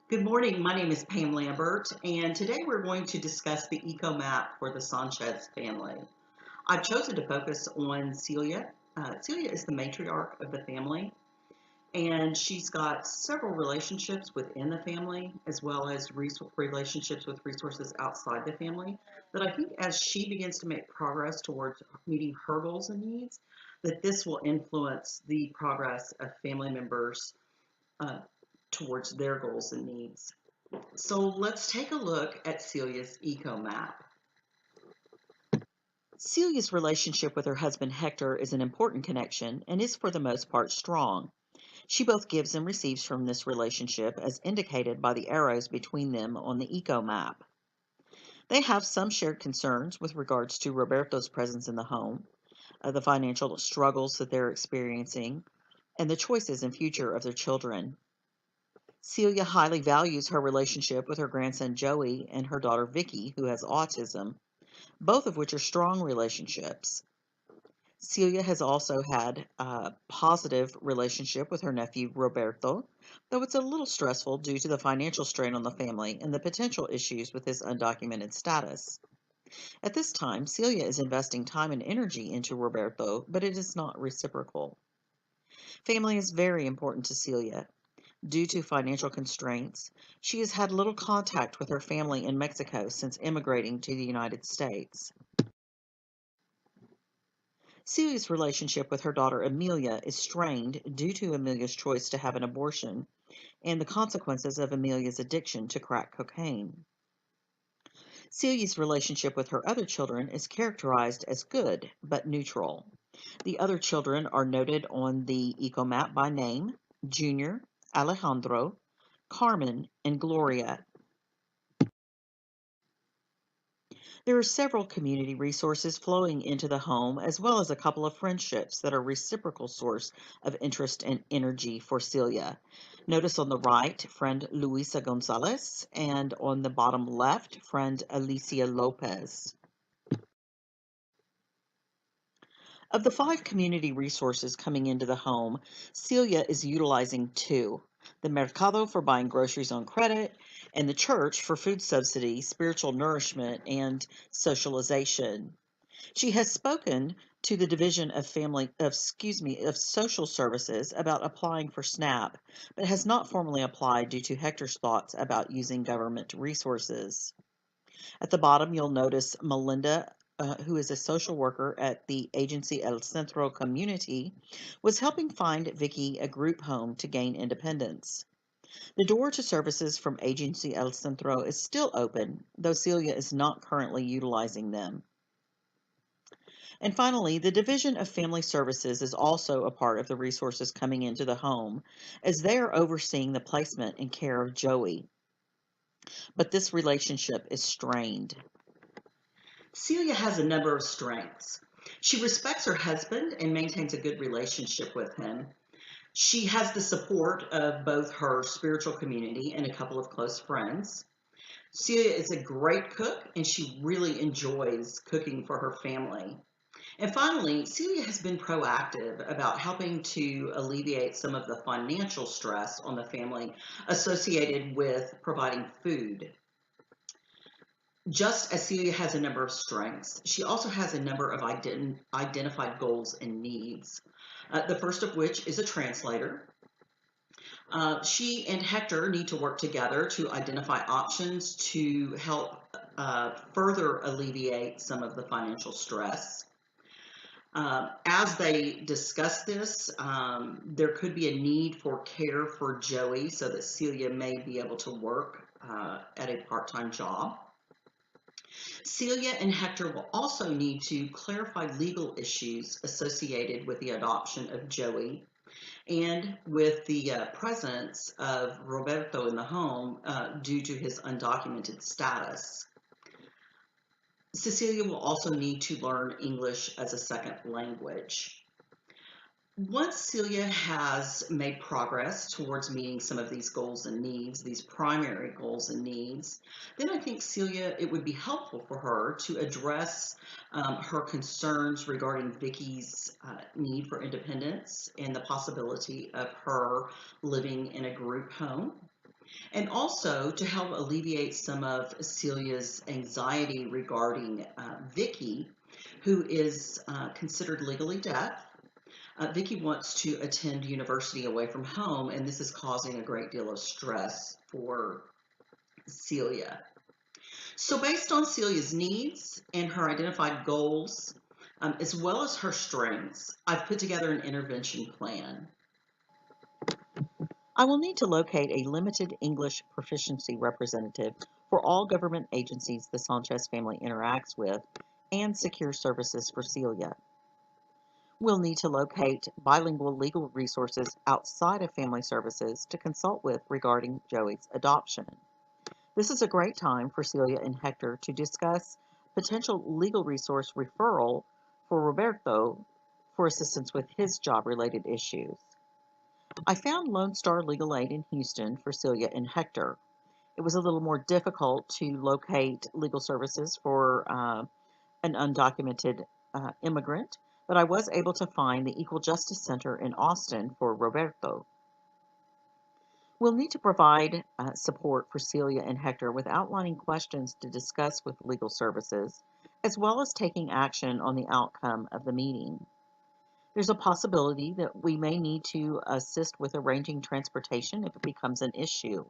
Good morning. My name is Pam Lambert, and today we're going to discuss the EcoMap for the Sanchez family. I've chosen to focus on Celia. Celia is the matriarch of the family, and she's got several relationships within the family, as well as relationships with resources outside the family, that I think as she begins to make progress towards meeting her goals and needs, that this will influence the progress of family members uh, towards their goals and needs. So let's take a look at Celia's eco map. Celia's relationship with her husband Hector is an important connection and is for the most part strong. She both gives and receives from this relationship as indicated by the arrows between them on the eco map. They have some shared concerns with regards to Roberto's presence in the home, the financial struggles that they're experiencing, and the choices and future of their children. Celia highly values her relationship with her grandson Joey and her daughter Vicky, who has autism, both of which are strong relationships. Celia has also had a positive relationship with her nephew Roberto, though it's a little stressful due to the financial strain on the family and the potential issues with his undocumented status. At this time, Celia is investing time and energy into Roberto, but it is not reciprocal. Family is very important to Celia. Due to financial constraints, she has had little contact with her family in Mexico since immigrating to the United States. Celia's relationship with her daughter Amelia is strained due to Amelia's choice to have an abortion and the consequences of Amelia's addiction to crack cocaine. Celia's relationship with her other children is characterized as good but neutral. The other children are noted on the eco map by name: Junior, Alejandro, Carmen, and Gloria. There are several community resources flowing into the home, as well as a couple of friendships that are reciprocal source of interest and energy for Celia. Notice on the right, friend Luisa Gonzalez, and on the bottom left, friend Alicia Lopez. Of the 5 community resources coming into the home, Celia is utilizing 2: the Mercado for buying groceries on credit, and the church for food subsidy, spiritual nourishment, and socialization. She has spoken to the Division of Social Services about applying for SNAP, but has not formally applied due to Hector's thoughts about using government resources. At the bottom, you'll notice Melinda, who is a social worker at the agency El Centro Community, was helping find Vicky a group home to gain independence. The door to services from Agency El Centro is still open, though Celia is not currently utilizing them. And finally, the Division of Family Services is also a part of the resources coming into the home, as they are overseeing the placement and care of Joey. But this relationship is strained. Celia has a number of strengths. She respects her husband and maintains a good relationship with him. She has the support of both her spiritual community and a couple of close friends. Celia is a great cook and she really enjoys cooking for her family. And finally, Celia has been proactive about helping to alleviate some of the financial stress on the family associated with providing food. Just as Celia has a number of strengths, she also has a number of identified goals and needs. The first of which is a translator. She and Hector need to work together to identify options to help further alleviate some of the financial stress. As they discuss this, there could be a need for care for Joey so that Celia may be able to work at a part-time job. Celia and Hector will also need to clarify legal issues associated with the adoption of Joey and with the presence of Roberto in the home due to his undocumented status. Cecilia will also need to learn English as a second language. Once Celia has made progress towards meeting some of these goals and needs, these primary goals and needs, then I think Celia, it would be helpful for her to address her concerns regarding Vicky's need for independence and the possibility of her living in a group home. And also to help alleviate some of Celia's anxiety regarding Vicky, who is considered legally deaf. Vicky wants to attend university away from home, and this is causing a great deal of stress for Celia. So based on Celia's needs and her identified goals, as well as her strengths, I've put together an intervention plan. I will need to locate a limited English proficiency representative for all government agencies the Sanchez family interacts with and secure services for Celia. We'll need to locate bilingual legal resources outside of family services to consult with regarding Joey's adoption. This is a great time for Celia and Hector to discuss potential legal resource referral for Roberto for assistance with his job-related issues. I found Lone Star Legal Aid in Houston for Celia and Hector. It was a little more difficult to locate legal services for an undocumented immigrant, but I was able to find the Equal Justice Center in Austin for Roberto. We'll need to provide support for Celia and Hector with outlining questions to discuss with legal services, as well as taking action on the outcome of the meeting. There's a possibility that we may need to assist with arranging transportation if it becomes an issue.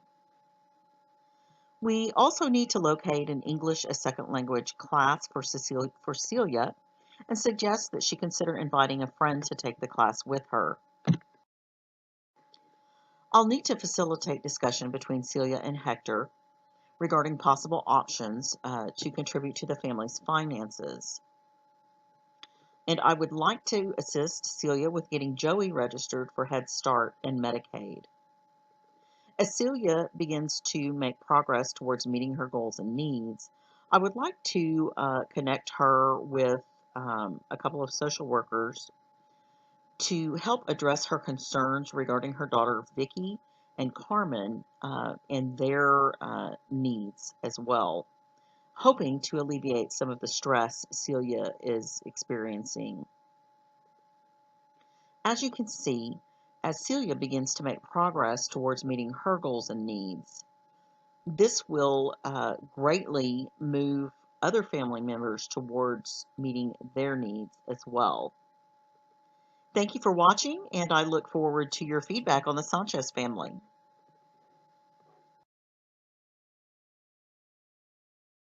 We also need to locate an English as second language class for Celia and suggest that she consider inviting a friend to take the class with her. I'll need to facilitate discussion between Celia and Hector regarding possible options to contribute to the family's finances. And I would like to assist Celia with getting Joey registered for Head Start and Medicaid. As Celia begins to make progress towards meeting her goals and needs, I would like to connect her with a couple of social workers to help address her concerns regarding her daughter Vicky and Carmen and their needs as well, hoping to alleviate some of the stress Celia is experiencing. As you can see, as Celia begins to make progress towards meeting her goals and needs, this will greatly move other family members towards meeting their needs as well. Thank you for watching, and I look forward to your feedback on the Sanchez family.